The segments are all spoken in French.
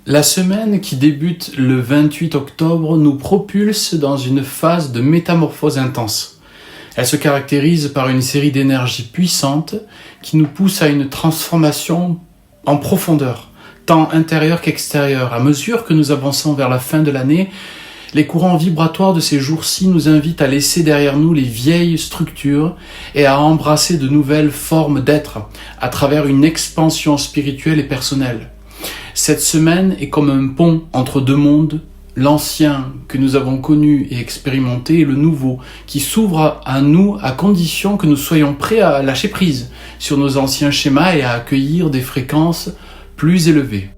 La semaine qui débute le 28 octobre nous propulse dans une phase de métamorphose intense. Elle se caractérise par une série d'énergies puissantes qui nous poussent à une transformation en profondeur, tant intérieure qu'extérieure. À mesure que nous avançons vers la fin de l'année, les courants vibratoires de ces jours-ci nous invitent à laisser derrière nous les vieilles structures et à embrasser de nouvelles formes d'être à travers une expansion spirituelle et personnelle. Cette semaine est comme un pont entre deux mondes, l'ancien que nous avons connu et expérimenté et le nouveau qui s'ouvre à nous à condition que nous soyons prêts à lâcher prise sur nos anciens schémas et à accueillir des fréquences plus élevées.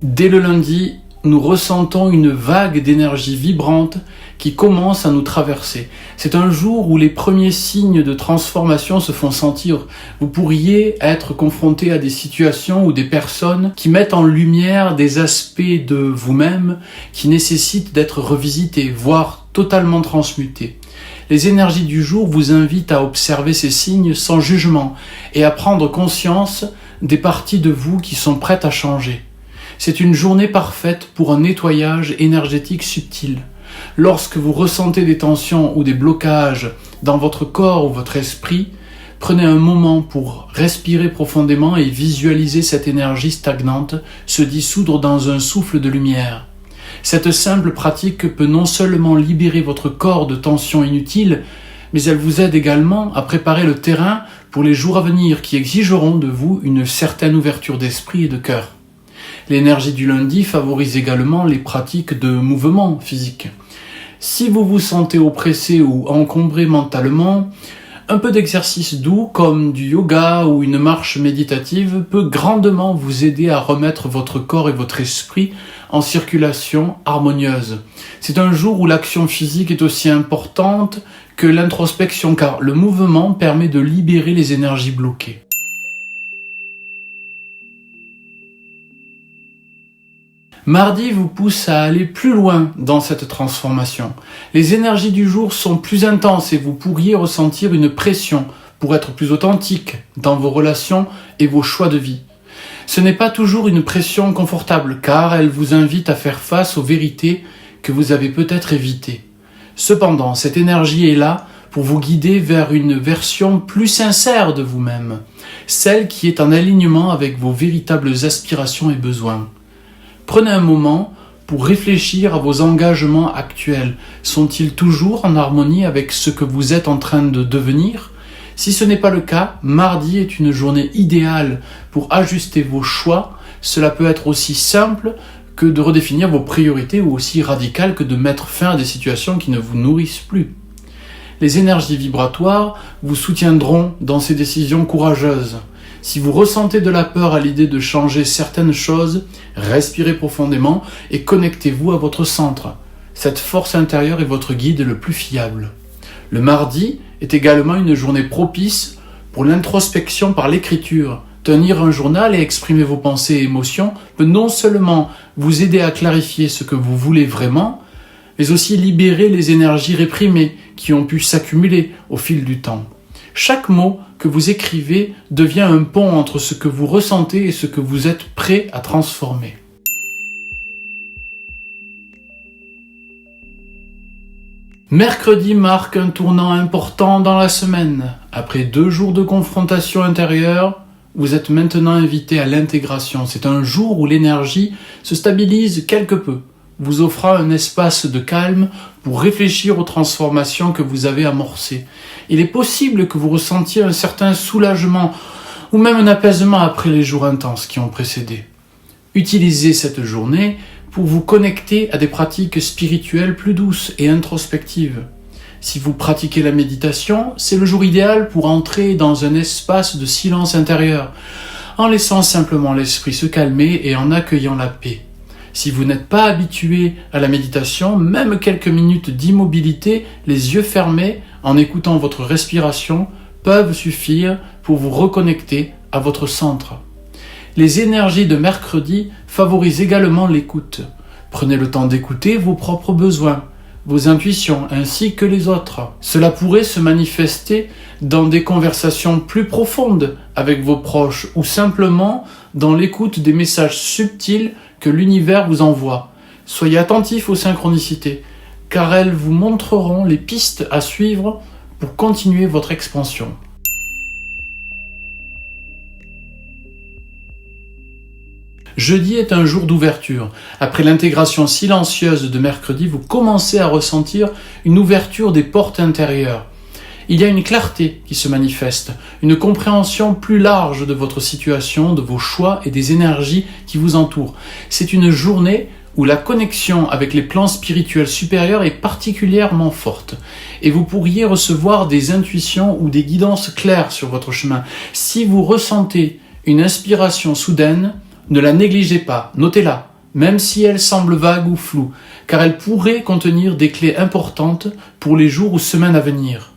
Dès le lundi, nous ressentons une vague d'énergie vibrante qui commence à nous traverser. C'est un jour où les premiers signes de transformation se font sentir. Vous pourriez être confronté à des situations ou des personnes qui mettent en lumière des aspects de vous-même qui nécessitent d'être revisités, voire totalement transmutés. Les énergies du jour vous invitent à observer ces signes sans jugement et à prendre conscience des parties de vous qui sont prêtes à changer. C'est une journée parfaite pour un nettoyage énergétique subtil. Lorsque vous ressentez des tensions ou des blocages dans votre corps ou votre esprit, prenez un moment pour respirer profondément et visualiser cette énergie stagnante se dissoudre dans un souffle de lumière. Cette simple pratique peut non seulement libérer votre corps de tensions inutiles, mais elle vous aide également à préparer le terrain pour les jours à venir qui exigeront de vous une certaine ouverture d'esprit et de cœur. L'énergie du lundi favorise également les pratiques de mouvement physique. Si vous vous sentez oppressé ou encombré mentalement, un peu d'exercice doux comme du yoga ou une marche méditative peut grandement vous aider à remettre votre corps et votre esprit en circulation harmonieuse. C'est un jour où l'action physique est aussi importante que l'introspection car le mouvement permet de libérer les énergies bloquées. Mardi vous pousse à aller plus loin dans cette transformation. Les énergies du jour sont plus intenses et vous pourriez ressentir une pression pour être plus authentique dans vos relations et vos choix de vie. Ce n'est pas toujours une pression confortable car elle vous invite à faire face aux vérités que vous avez peut-être évitées. Cependant, cette énergie est là pour vous guider vers une version plus sincère de vous-même, celle qui est en alignement avec vos véritables aspirations et besoins. Prenez un moment pour réfléchir à vos engagements actuels. Sont-ils toujours en harmonie avec ce que vous êtes en train de devenir ? Si ce n'est pas le cas, mardi est une journée idéale pour ajuster vos choix. Cela peut être aussi simple que de redéfinir vos priorités ou aussi radical que de mettre fin à des situations qui ne vous nourrissent plus. Les énergies vibratoires vous soutiendront dans ces décisions courageuses. Si vous ressentez de la peur à l'idée de changer certaines choses, respirez profondément et connectez-vous à votre centre. Cette force intérieure est votre guide le plus fiable. Le mardi est également une journée propice pour l'introspection par l'écriture. Tenir un journal et exprimer vos pensées et émotions peut non seulement vous aider à clarifier ce que vous voulez vraiment, mais aussi libérer les énergies réprimées qui ont pu s'accumuler au fil du temps. Chaque mot que vous écrivez devient un pont entre ce que vous ressentez et ce que vous êtes prêt à transformer. Mercredi marque un tournant important dans la semaine. Après 2 jours de confrontation intérieure, vous êtes maintenant invité à l'intégration. C'est un jour où l'énergie se stabilise quelque peu, vous offrant un espace de calme pour réfléchir aux transformations que vous avez amorcées. Il est possible que vous ressentiez un certain soulagement ou même un apaisement après les jours intenses qui ont précédé. Utilisez cette journée pour vous connecter à des pratiques spirituelles plus douces et introspectives. Si vous pratiquez la méditation, c'est le jour idéal pour entrer dans un espace de silence intérieur, en laissant simplement l'esprit se calmer et en accueillant la paix. Si vous n'êtes pas habitué à la méditation, même quelques minutes d'immobilité, les yeux fermés, en écoutant votre respiration, peuvent suffire pour vous reconnecter à votre centre. Les énergies de mercredi favorisent également l'écoute. Prenez le temps d'écouter vos propres besoins. vos intuitions ainsi que les autres. Cela pourrait se manifester dans des conversations plus profondes avec vos proches ou simplement dans l'écoute des messages subtils que l'univers vous envoie. Soyez attentifs aux synchronicités, car elles vous montreront les pistes à suivre pour continuer votre expansion. Jeudi est un jour d'ouverture. Après l'intégration silencieuse de mercredi, vous commencez à ressentir une ouverture des portes intérieures. Il y a une clarté qui se manifeste, une compréhension plus large de votre situation, de vos choix et des énergies qui vous entourent. C'est une journée où la connexion avec les plans spirituels supérieurs est particulièrement forte. Et vous pourriez recevoir des intuitions ou des guidances claires sur votre chemin. Si vous ressentez une inspiration soudaine, ne la négligez pas, notez-la, même si elle semble vague ou floue, car elle pourrait contenir des clés importantes pour les jours ou semaines à venir.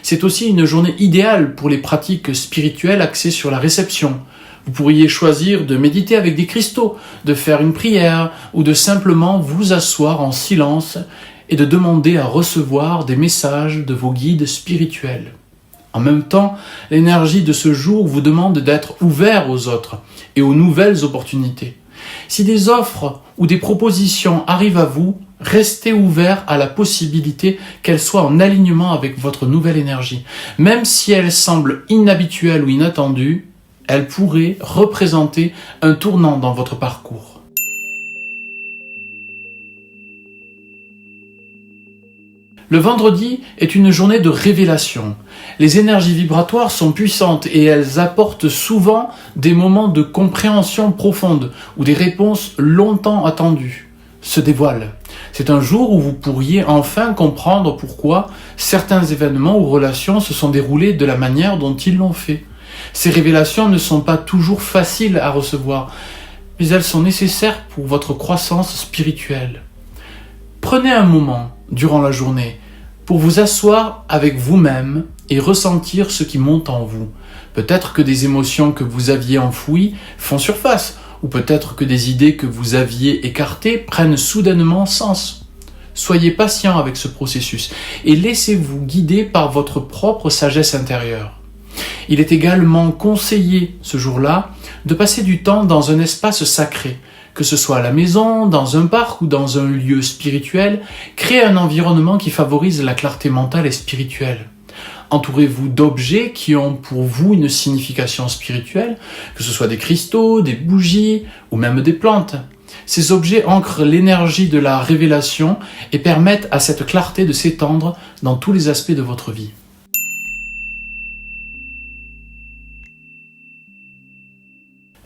C'est aussi une journée idéale pour les pratiques spirituelles axées sur la réception. Vous pourriez choisir de méditer avec des cristaux, de faire une prière ou de simplement vous asseoir en silence et de demander à recevoir des messages de vos guides spirituels. En même temps, l'énergie de ce jour vous demande d'être ouvert aux autres et aux nouvelles opportunités. Si des offres ou des propositions arrivent à vous, restez ouvert à la possibilité qu'elles soient en alignement avec votre nouvelle énergie. Même si elles semblent inhabituelles ou inattendues, elles pourraient représenter un tournant dans votre parcours. Le vendredi est une journée de révélation. Les énergies vibratoires sont puissantes et elles apportent souvent des moments de compréhension profonde où des réponses longtemps attendues se dévoilent. C'est un jour où vous pourriez enfin comprendre pourquoi certains événements ou relations se sont déroulés de la manière dont ils l'ont fait. Ces révélations ne sont pas toujours faciles à recevoir, mais elles sont nécessaires pour votre croissance spirituelle. Prenez un moment durant la journée pour vous asseoir avec vous-même et ressentir ce qui monte en vous. Peut-être que des émotions que vous aviez enfouies font surface, ou peut-être que des idées que vous aviez écartées prennent soudainement sens. Soyez patient avec ce processus et laissez-vous guider par votre propre sagesse intérieure. Il est également conseillé ce jour-là de passer du temps dans un espace sacré, que ce soit à la maison, dans un parc ou dans un lieu spirituel. Créez un environnement qui favorise la clarté mentale et spirituelle. Entourez-vous d'objets qui ont pour vous une signification spirituelle, que ce soit des cristaux, des bougies ou même des plantes. Ces objets ancrent l'énergie de la révélation et permettent à cette clarté de s'étendre dans tous les aspects de votre vie.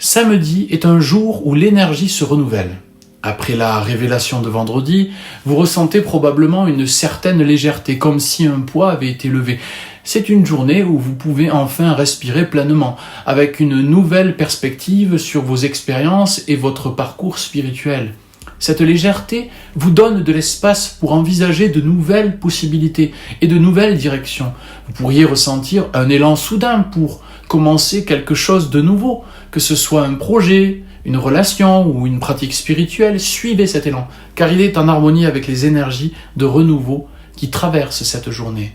Samedi est un jour où l'énergie se renouvelle. Après la révélation de vendredi, vous ressentez probablement une certaine légèreté, comme si un poids avait été levé. C'est une journée où vous pouvez enfin respirer pleinement, avec une nouvelle perspective sur vos expériences et votre parcours spirituel. Cette légèreté vous donne de l'espace pour envisager de nouvelles possibilités et de nouvelles directions. Vous pourriez ressentir un élan soudain pour commencer quelque chose de nouveau, que ce soit un projet, une relation ou une pratique spirituelle. Suivez cet élan, car il est en harmonie avec les énergies de renouveau qui traversent cette journée.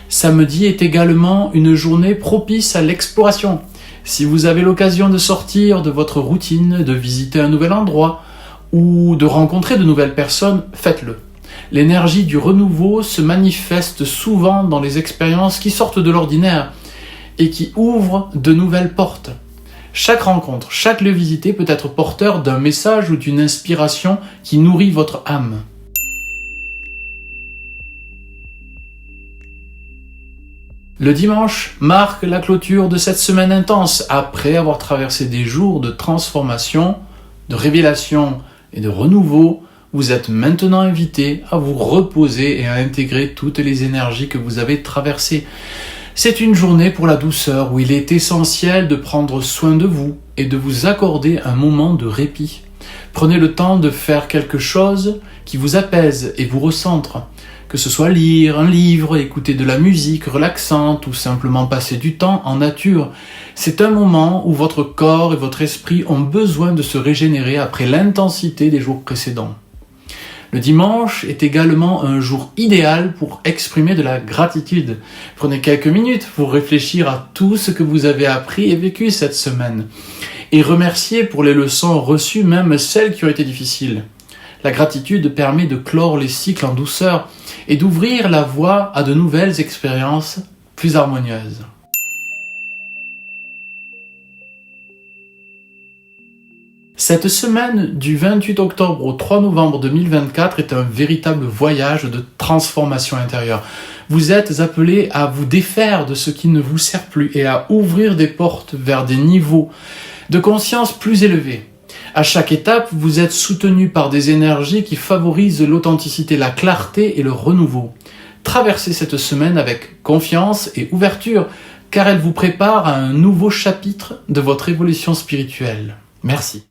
Samedi est également une journée propice à l'exploration. Si vous avez l'occasion de sortir de votre routine, de visiter un nouvel endroit ou de rencontrer de nouvelles personnes, faites-le. L'énergie du renouveau se manifeste souvent dans les expériences qui sortent de l'ordinaire et qui ouvrent de nouvelles portes. Chaque rencontre, chaque lieu visité peut être porteur d'un message ou d'une inspiration qui nourrit votre âme. Le dimanche marque la clôture de cette semaine intense, après avoir traversé des jours de transformation, de révélation et de renouveau. Vous êtes maintenant invité à vous reposer et à intégrer toutes les énergies que vous avez traversées. C'est une journée pour la douceur où il est essentiel de prendre soin de vous et de vous accorder un moment de répit. Prenez le temps de faire quelque chose qui vous apaise et vous recentre. Que ce soit lire un livre, écouter de la musique relaxante ou simplement passer du temps en nature. C'est un moment où votre corps et votre esprit ont besoin de se régénérer après l'intensité des jours précédents. Le dimanche est également un jour idéal pour exprimer de la gratitude. Prenez quelques minutes pour réfléchir à tout ce que vous avez appris et vécu cette semaine. Et remerciez pour les leçons reçues, même celles qui ont été difficiles. La gratitude permet de clore les cycles en douceur et d'ouvrir la voie à de nouvelles expériences plus harmonieuses. Cette semaine du 28 octobre au 3 novembre 2024 est un véritable voyage de transformation intérieure. Vous êtes appelés à vous défaire de ce qui ne vous sert plus et à ouvrir des portes vers des niveaux de conscience plus élevés. À chaque étape, vous êtes soutenu par des énergies qui favorisent l'authenticité, la clarté et le renouveau. Traversez cette semaine avec confiance et ouverture, car elle vous prépare à un nouveau chapitre de votre évolution spirituelle. Merci.